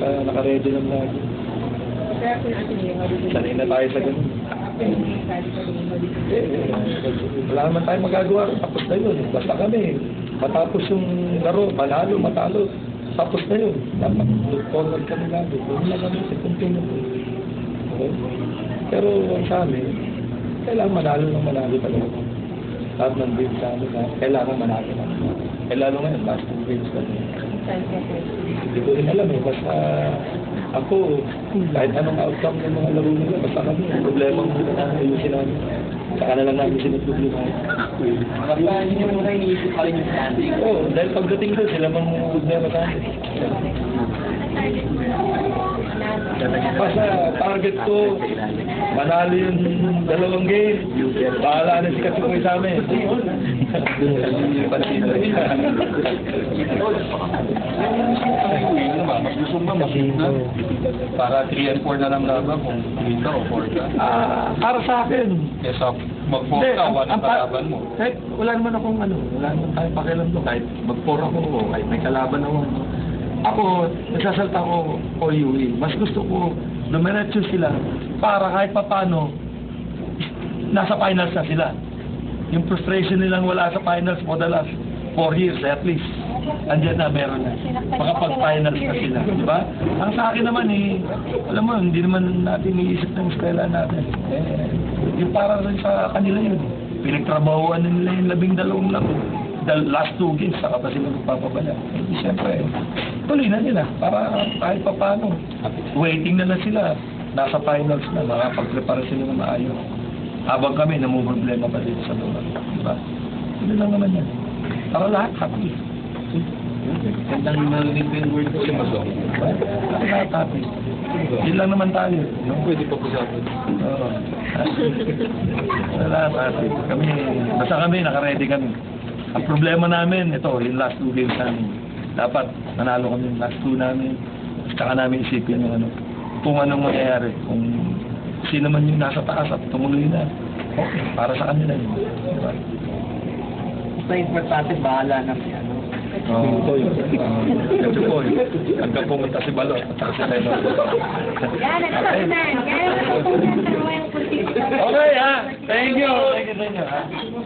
basta naka-ready lang lagi. Sanay na tayo sa ganun. Wala naman tayong magagawa. Tapos na yun. Basta kami. Matapos yung laro, panalo, matalo. Tapos na yun. Dapat look forward kami lagi. Doon lang kami sa continue. Okay? Pero sa amin, kailangan manalo ng manalo talaga. Lahat ng games sa amin, kailangan manalo na. Eh lalo ngayon, last 2 games kami. Hindi ko rin alam eh. Basta ako, kahit anong outcome ng mga laro nila, basta kami, problema mo na ayusin namin. Saka na lang namin sinuproblemahin. Basta hindi nyo muna iniisip pa rin yung standing. Oo, dahil pagdating doon, sila mang problema sa amin. Basta target ko, manalo yung 2 game. Bahala na si Katukoy sa amin. Mas gusto mo ba para 3 and 4 na lang laban kung 3 ka o 4 ka? Para sa akin, Kesa mag-4 ka, 1 ang kalaban mo. kahit wala naman akong wala naman tayong pakialam doon. Kahit mag-4 ako, kahit may kalaban ako. Ako, nagsasalta ko o UE. Mas gusto ko dumiretso sila para kahit papano nasa finals na sila. Yung frustration nilang wala sa finals for the last 4 years at least. Andiyan na, meron na. Makapag-finals na sila, di ba? Ang sa akin naman alam mo, hindi naman natin iisip ng eskwela natin. Yung para rin sa kanila yun. Pinagtrabahuan nila yung 12 laro. The last 2 games, saka pa sila magpapabala. Siyempre, tuloy na nila. Para kahit pa paano. Waiting na sila. Nasa finals na. Makapag-prepare sila na maayos. Habang kami, namumroblema pa dito sa lugar. Diba? Hindi lang naman yan. Para lahat, happy. Gandang narinig ko yung word ko si Mazong. Lahat happy. Yun lang naman tayo. Pwede pa po sa akin. Oo. Lahat happy. Kami, basta kami, naka-ready kami. Ang problema namin, ito, yung last 2 games namin. Dapat, nanalo kami yung last 2 namin. Saka namin isipin yung kung anong mangyayari. Kung sino man yung nasa taas at tumuloy na. Okay, para sa kanila yun. Diba? Basta importante, bahala na siya. Oo, ito po yun. Hanggang pumunta si Balot at saka si Leno. Yan, natutunan. Yan, natutunan. Okay, ha? Thank you. Thank you, thank you.